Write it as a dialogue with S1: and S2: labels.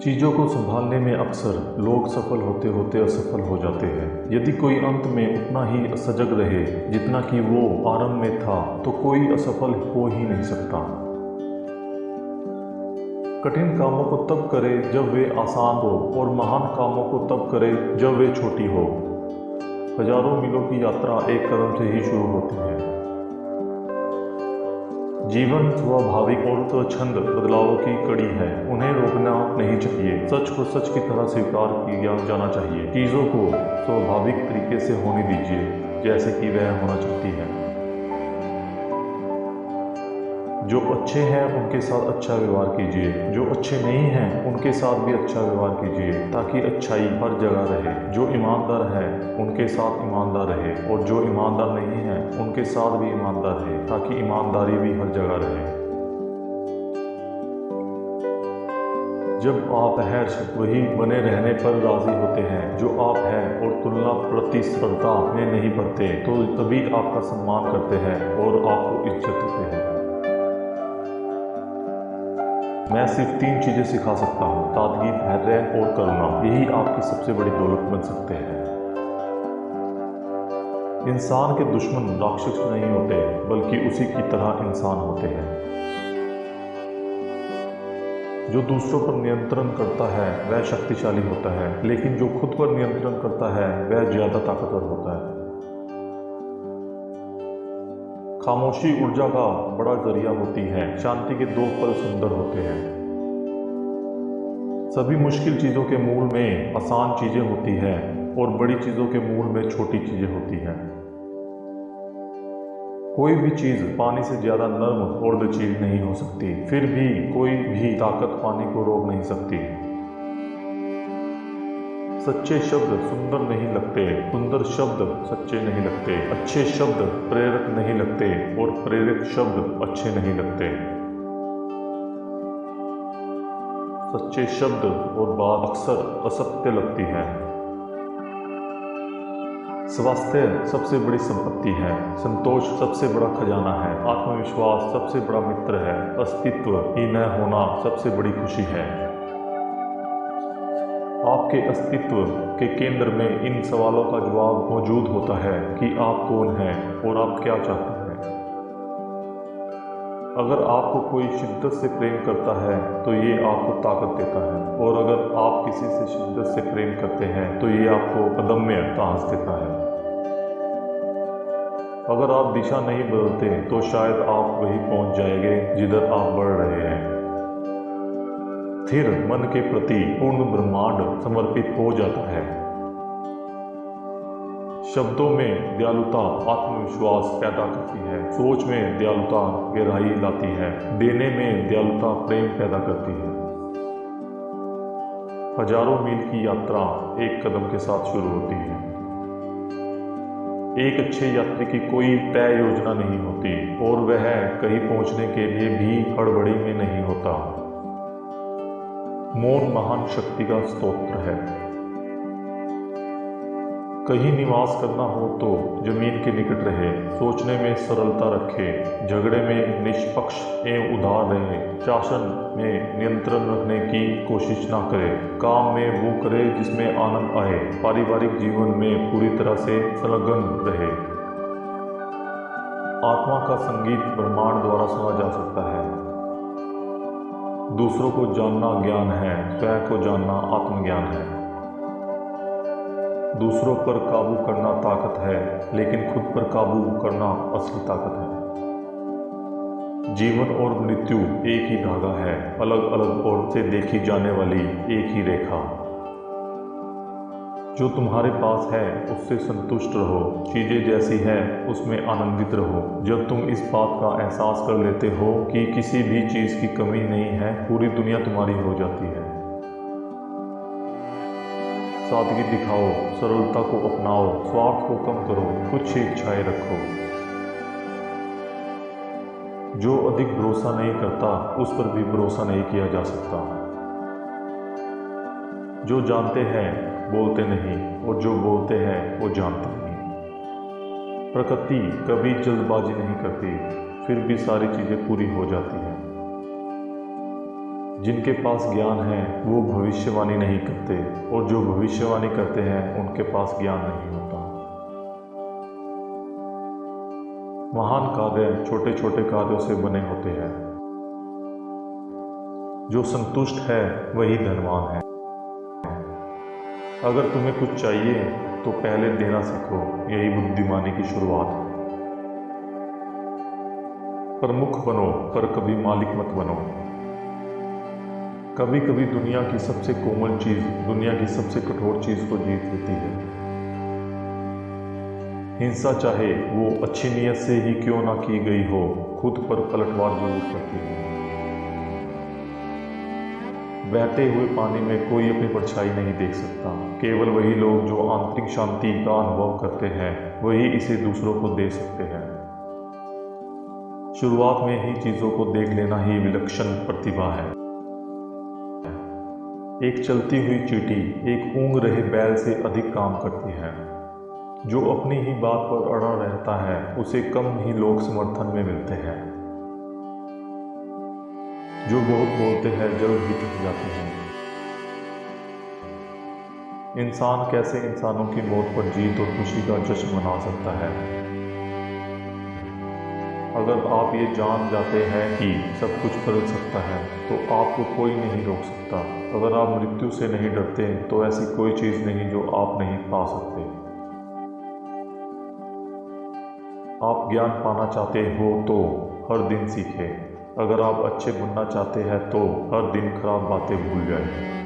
S1: चीज़ों को संभालने में अक्सर लोग सफल होते होते असफल हो जाते हैं। यदि कोई अंत में उतना ही सजग रहे जितना कि वो आरंभ में था, तो कोई असफल हो ही नहीं सकता। कठिन कामों को तब करे जब वे आसान हो, और महान कामों को तब करे जब वे छोटी हो। हजारों मीलों की यात्रा एक कदम से ही शुरू होती है। जीवन स्वाभाविक और स्वच्छंद बदलावों की कड़ी है, उन्हें रोकना नहीं चाहिए। सच को सच की तरह स्वीकार किया जाना चाहिए। चीज़ों को स्वाभाविक तरीके से होने दीजिए, जैसे कि वह होना चाहती है। जो अच्छे हैं उनके साथ अच्छा व्यवहार कीजिए, जो अच्छे नहीं हैं उनके साथ भी अच्छा व्यवहार कीजिए, ताकि अच्छाई हर जगह रहे। जो ईमानदार है उनके साथ ईमानदार रहे, और जो ईमानदार नहीं है उनके साथ भी ईमानदार रहे, ताकि ईमानदारी भी हर जगह रहे। जब आप हर्ष वही बने रहने पर राजी होते हैं जो आप हैं, और तुलना प्रतिस्पर्धा में नहीं पड़ते, तो तभी आपका सम्मान करते हैं और आपको इज्जत देते हैं। मैं सिर्फ 3 चीज़ें सिखा सकता हूँ: सादगी, धैर्य और करुणा। यही आपकी सबसे बड़ी दौलत बन सकते हैं। इंसान के दुश्मन राक्षस नहीं होते, बल्कि उसी की तरह इंसान होते हैं। जो दूसरों पर नियंत्रण करता है वह शक्तिशाली होता है, लेकिन जो खुद पर नियंत्रण करता है वह ज़्यादा ताकतवर होता है। खामोशी ऊर्जा का बड़ा जरिया होती है। शांति के 2 पल सुंदर होते हैं। सभी मुश्किल चीज़ों के मूल में आसान चीज़ें होती हैं, और बड़ी चीज़ों के मूल में छोटी चीज़ें होती हैं। कोई भी चीज़ पानी से ज़्यादा नर्म और लचीली नहीं हो सकती, फिर भी कोई भी ताकत पानी को रोक नहीं सकती। सच्चे शब्द सुंदर नहीं लगते, सुंदर शब्द सच्चे नहीं लगते। अच्छे शब्द प्रेरक नहीं लगते, और प्रेरक शब्द अच्छे नहीं लगते। सच्चे शब्द और बात अक्सर असत्य लगती है। स्वास्थ्य सबसे बड़ी संपत्ति है, संतोष सबसे बड़ा खजाना है, आत्मविश्वास सबसे बड़ा मित्र है, अस्तित्व ही न होना सबसे बड़ी खुशी है। आपके अस्तित्व के केंद्र में इन सवालों का जवाब मौजूद होता है कि आप कौन हैं और आप क्या चाहते हैं। अगर आपको कोई शिद्दत से प्रेम करता है तो ये आपको ताकत देता है, और अगर आप किसी से शिद्दत से प्रेम करते हैं तो ये आपको अदम्य साहस देता है। अगर आप दिशा नहीं बदलते तो शायद आप वहीं पहुंच जाएंगे जिधर आप बढ़ रहे हैं। स्थिर मन के प्रति पूर्ण ब्रह्मांड समर्पित हो जाता है। शब्दों में दयालुता आत्मविश्वास पैदा करती है, सोच में दयालुता गहराई लाती है, देने में दयालुता प्रेम पैदा करती है। हजारों मील की यात्रा एक कदम के साथ शुरू होती है। एक अच्छे यात्री की कोई तय योजना नहीं होती, और वह कहीं पहुंचने के लिए भी हड़बड़ी में नहीं होता। मौन महान शक्ति का स्तोत्र है। कहीं निवास करना हो तो जमीन के निकट रहे, सोचने में सरलता रखे, झगड़े में निष्पक्ष एवं उदार रहे, शासन में नियंत्रण रखने की कोशिश ना करे, काम में वो करे जिसमें आनंद आए, पारिवारिक जीवन में पूरी तरह से संलग्न रहे। आत्मा का संगीत ब्रह्मांड द्वारा सुना जा सकता है। दूसरों को जानना ज्ञान है, स्वयं को जानना आत्मज्ञान है। दूसरों पर काबू करना ताकत है, लेकिन खुद पर काबू करना असली ताकत है। जीवन और मृत्यु एक ही धागा है, अलग अलग ओर से देखी जाने वाली एक ही रेखा। जो तुम्हारे पास है उससे संतुष्ट रहो, चीज़ें जैसी हैं उसमें आनंदित रहो। जब तुम इस बात का एहसास कर लेते हो कि किसी भी चीज़ की कमी नहीं है, पूरी दुनिया तुम्हारी हो जाती है। सादगी दिखाओ, सरलता को अपनाओ, स्वार्थ को कम करो, कुछ ही इच्छाएं रखो। जो अधिक भरोसा नहीं करता उस पर भी भरोसा नहीं किया जा सकता। जो जानते हैं बोलते नहीं, और जो बोलते हैं वो जानते नहीं। प्रकृति कभी जल्दबाजी नहीं करती, फिर भी सारी चीज़ें पूरी हो जाती हैं। जिनके पास ज्ञान है वो भविष्यवाणी नहीं करते और जो भविष्यवाणी करते हैं उनके पास ज्ञान नहीं होता। महान कार्य छोटे छोटे कार्यों से बने होते हैं। जो संतुष्ट है वही धनवान है। अगर तुम्हें कुछ चाहिए तो पहले देना सीखो, यही बुद्धिमानी की शुरुआत है। प्रमुख बनो पर कभी मालिक मत बनो। कभी कभी दुनिया की सबसे कोमल चीज दुनिया की सबसे कठोर चीज को जीत लेती है। हिंसा चाहे वो अच्छी नीयत से ही क्यों ना की गई हो, खुद पर पलटवार जरूर करती है। बहते हुए पानी में कोई अपनी परछाई नहीं देख सकता। केवल वही लोग जो आंतरिक शांति का अनुभव करते हैं वही इसे दूसरों को दे सकते हैं। शुरुआत में ही चीजों को देख लेना ही विलक्षण प्रतिभा है। एक चलती हुई चींटी एक ऊँग रहे बैल से अधिक काम करती है। जो अपनी ही बात पर अड़ा रहता है उसे कम ही लोग समर्थन में मिलते हैं। जो बहुत बोलते हैं जल्द ही थक जाते हैं। इंसान कैसे इंसानों की मौत पर जीत और खुशी का जश्न मना सकता है? अगर आप ये जान जाते हैं कि सब कुछ बदल सकता है तो आपको कोई नहीं रोक सकता। अगर आप मृत्यु से नहीं डरते तो ऐसी कोई चीज़ नहीं जो आप नहीं पा सकते। आप ज्ञान पाना चाहते हो तो हर दिन सीखें। अगर आप अच्छे बनना चाहते हैं तो हर दिन खराब बातें भूल जाएं।